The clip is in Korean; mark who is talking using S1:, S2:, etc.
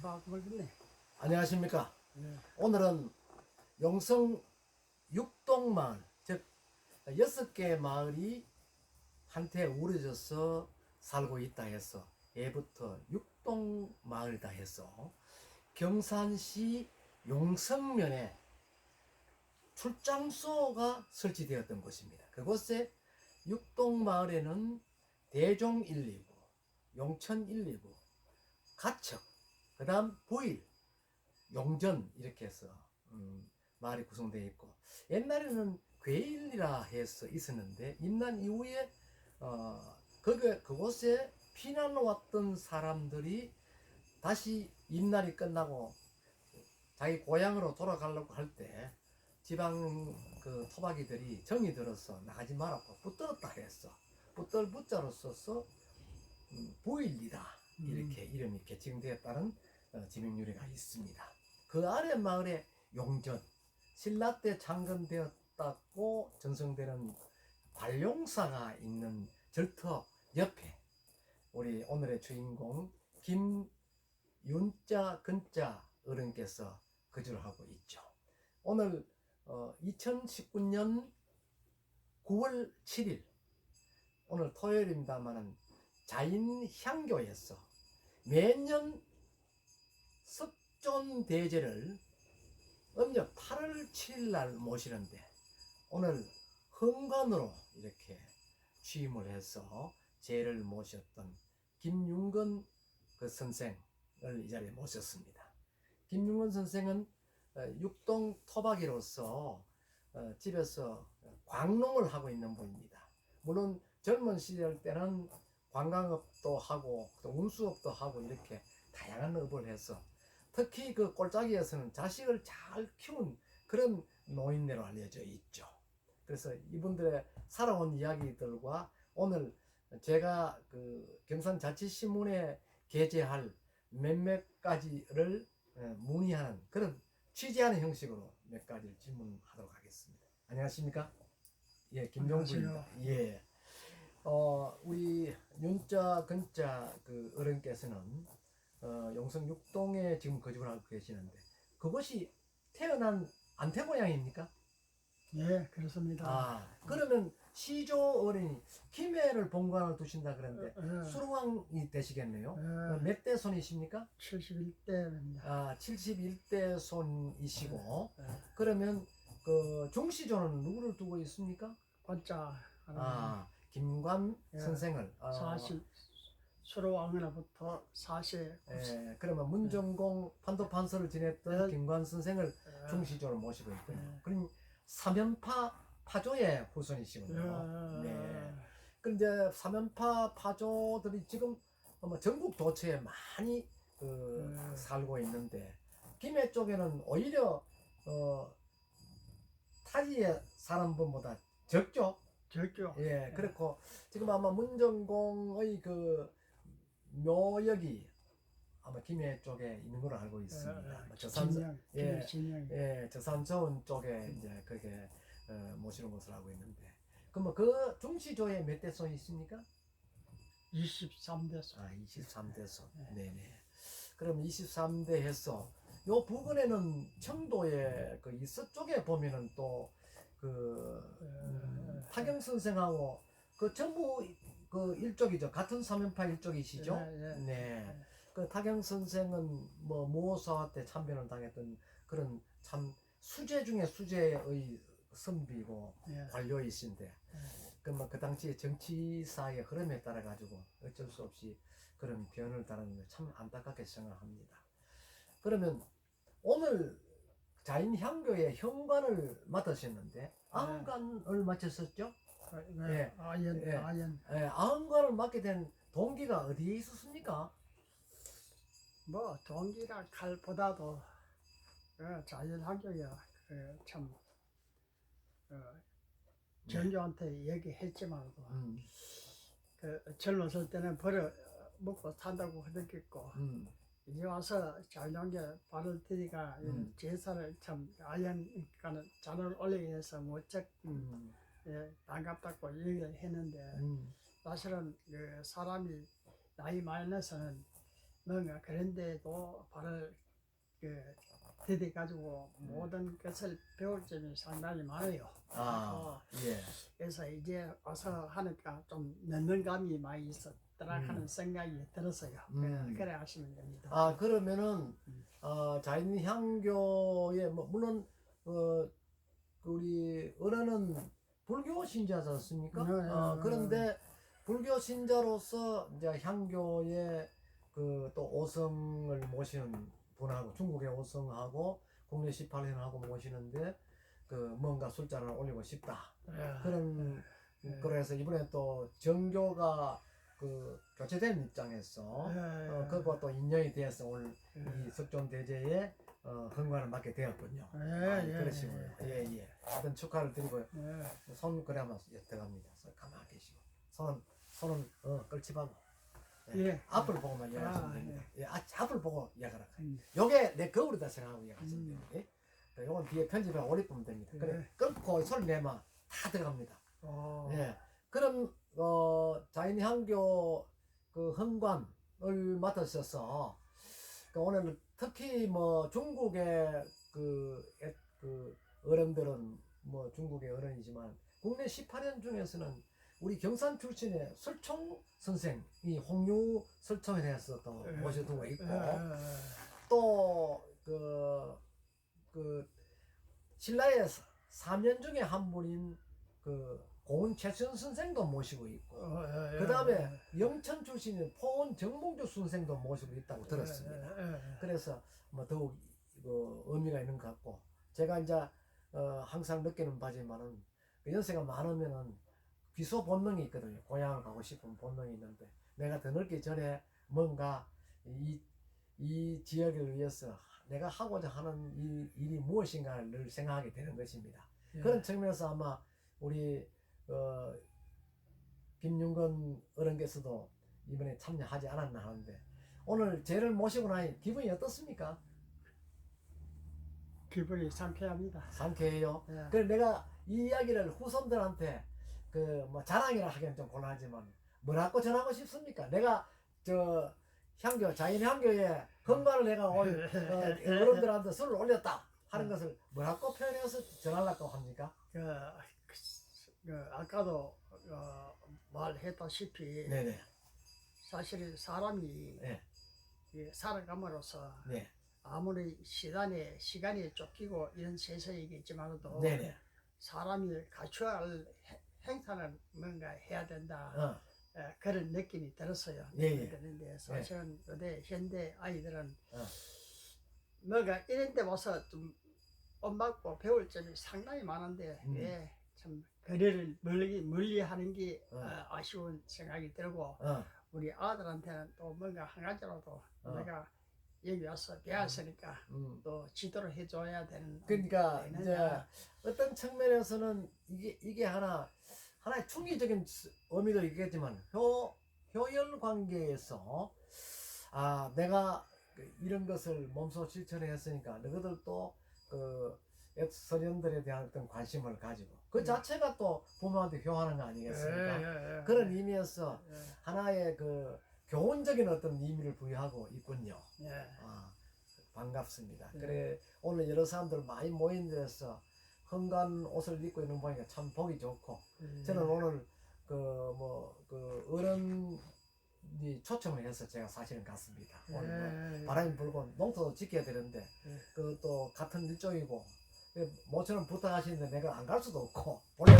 S1: 모르겠네.
S2: 안녕하십니까.
S1: 예.
S2: 오늘은 용성 육동마을, 즉 6개의 마을이 한테 우러져서 살고 있다 해서 예부터 육동마을이다 해서 경산시 용성면에 출장소가 설치되었던 곳입니다. 그곳에 육동마을에는 대종 119, 용천 119, 가척, 그 다음 보일, 용전 이렇게 해서 마을이 구성되어 있고, 옛날에는 괴일이라 해서 있었는데 임난 이후에 그곳에 피난 왔던 사람들이 다시 임난이 끝나고 자기 고향으로 돌아가려고 할 때 지방 그 토박이들이 정이 들어서 나가지 말라고 붙들었다 했어. 붙들 붙자로 써서 보일리다 이렇게 이름이 개칭되었다는 지명유래가 있습니다. 그 아래 마을에 용전, 신라 때 창건되었다고 전성되는 관룡사가 있는 절터 옆에 우리 오늘의 주인공 김윤자 근자 어른께서 거주를 하고 있죠. 오늘 2019년 9월 7일 오늘 토요일입니다만은 자인향교에서 매년 석존 대제를 음력 8월 7일 날 모시는데 오늘 헌관으로 이렇게 취임을 해서 제를 모셨던 김윤건 그 선생을 이 자리에 모셨습니다. 김윤건 선생은 육동 토박이로서 집에서 광농을 하고 있는 분입니다. 물론 젊은 시절 때는 관광업도 하고 또 운수업도 하고 이렇게 다양한 업을 해서 특히 그 꼴짝이에서는 자식을 잘 키운 그런 노인네로 알려져 있죠. 그래서 이분들의 살아온 이야기들과 오늘 제가 그 경산자치신문에 게재할 몇몇 가지를 문의하는 그런 취재하는 형식으로 몇 가지를 질문하도록 하겠습니다. 안녕하십니까? 예, 김종구입니다. 예. 우리 윤자 근자 그 어른께서는 용성 육동에 지금 거주를 하고 계시는데 그것이 태어난 안태 고향입니까?
S1: 예, 그렇습니다.
S2: 그러면 시조 어른이 김해를 본관을 두신다 그러는데 수루왕이 되시겠네요. 몇 대 손이십니까?
S1: 71대입니다.
S2: 71대 손이시고 그러면 그 중시조는 누구를 두고 있습니까?
S1: 관자
S2: 김관 선생을
S1: 40 수로왕으로부터 40.
S2: 그러면 문정공 판도판서를 지냈던 김관 선생을 중시조로 모시고 있군요. 그럼 삼연파 파조의 후손이시군요. 네. 그런데 삼연파 파조들이 지금 전국 도처에 많이 살고 있는데 김해 쪽에는 오히려 타지의 사람분보다 적죠.
S1: 적죠.
S2: 예, 그렇고 지금 아마 문정공의 그 묘역이 아마 김해 쪽에 있는 걸로 알고 있습니다.
S1: 진영,
S2: 예,
S1: 진영.
S2: 예, 저산저운 쪽에 이제 그게 모시는 것으로 알고 있는데, 그럼 그 중시조에 몇 대 손이 있습니까?
S1: 23대소.
S2: 23대 손. 네네. 그럼 23대 해서 요 부근에는 청도의 그 서쪽에 보면은 또 그 타경 선생하고 그 전부 그 일족이죠. 같은 삼연파 일족이시죠? 네. 그 타경 선생은 뭐 모사 때 참변을 당했던 그런 참 수재 중에 수재의 선비고 관료이신데 그 당시에 정치사의 흐름에 따라 가지고 어쩔 수 없이 그런 변을 따르는데 참 안타깝게 생각합니다. 그러면 오늘 자인향교의 현관을 맡으셨는데 아흔관을 맡으셨죠?
S1: 네. 아연.
S2: 아흔관을 맡게 된 동기가 어디에 있었습니까?
S1: 뭐 동기라 칼보다도 자연학교야 참 전교한테 얘기했지만도 그 젊었을 때는 벌어 먹고 산다고 느꼈고 이제 와서 자연학교 발을 들이가 제사를 참 아연가는 잔을 올리기 위해서 무척 반갑다고 얘기를 했는데 사실은 그 사람이 나이 많아서는 뭔가 그런데도 발을 디뎌 가지고 모든 것을 배울 점이 상당히 많아요.
S2: 예.
S1: 그래서 이제 와서 하니까 좀 늦는 감이 많이 있었더라 하는 생각이 들었어요. 그래 하시면 됩니다.
S2: 그러면은 자인 향교에 물론 우리 은하는 불교 신자지 않습니까? 그런데 불교 신자로서 이제 향교에 또 오성을 모시는 분하고 중국의 오성하고 국내 18년하고 모시는데 뭔가 숫자를 올리고 싶다. 그런 그래서 이번에 또 정교가 교체된 입장에서 그것과 또 인연이 돼서 오늘 이 석존대제에 헌관을 맡게 되었군요. 그러시고요. 예. 하여튼 축하를 드리고요. 손 그래 한번 들어갑니다. 가만히 계시고 손은 끌치봐고. 앞을 보고만 이야기하시면 됩니다. 앞을 보고 이야기하라. 요게 내 거울이다 생각하고 이야기하시면 됩니다. 요건 뒤에 편집에 올리면 됩니다. 그래 끊고 손 내면 다 들어갑니다. 그럼 자인향교 헌관을 맡으셔서 오늘 특히 중국의 어른들은 중국의 어른이지만 국내 18년 중에서는 우리 경산 출신의 설총 선생이 홍유 설총에 대해서 또 모셔두고 있고 또 신라의 3년 중에 한 분인 고은 최천 선생도 모시고 있고 그 다음에 영천 출신인 포원 정몽주 선생도 모시고 있다고 들었습니다. 그래서 더욱 의미가 있는 것 같고 제가 이제 항상 느끼는 바지만은 연세가 많으면은 귀소 본능이 있거든요. 고향을 가고 싶은 본능이 있는데 내가 더 늙기 전에 뭔가 이 지역을 위해서 내가 하고자 하는 일이 무엇인가를 늘 생각하게 되는 것입니다. 그런 측면에서 아마 우리 김윤건 어른께서도 이번에 참여하지 않았나 하는데 오늘 쟤를 모시고 나니 기분이 어떻습니까?
S1: 기분이 상쾌합니다.
S2: 상쾌해요. 그래서 내가 이 이야기를 후손들한테 자랑이라 하기는 좀 곤란하지만 뭐라고 전하고 싶습니까? 내가 자인 향교에 헌관을 내가 어른들한테 술을 올렸다 하는 것을 뭐라고 표현해서 전하려고 합니까?
S1: 아까도 말했다시피 사실 사람이 살아감으로써 아무리 시간이 쫓기고 이런 세상이겠지만도 사람이 갖춰야 할 행사는 뭔가 해야 된다. 그런 느낌이 들었어요. 그런데 사실은 현대 아이들은 뭔가 이런 데 와서 좀 엄마고 배울 점이 상당히 많은데 참 거리를 멀리 하는 게 아쉬운 생각이 들고 우리 아들한테는 또 뭔가 한 가지라도 내가 여기 와서 배웠으니까 또 지도를 해줘야 되는.
S2: 그러니까 이제 어떤 측면에서는 이게 하나의 충기적인 의미도 있겠지만 효열 관계에서 내가 이런 것을 몸소 실천했으니까 너희들도 서련들에 대한 어떤 관심을 가지고 그 자체가 또 부모한테 효하는 거 아니겠습니까? 그런 의미에서 하나의 교훈적인 어떤 의미를 부여하고 있군요. 반갑습니다. 그래 오늘 여러 사람들 많이 모인 데서 헌관 옷을 입고 있는 보니까 참 보기 좋고 저는 오늘 어른이 초청을 해서 제가 사실은 갔습니다. 오늘 바람이 불고 농토도 지켜야 되는데 또 같은 일정이고 모처럼 부탁하시는데 내가 안 갈 수도 없고 원래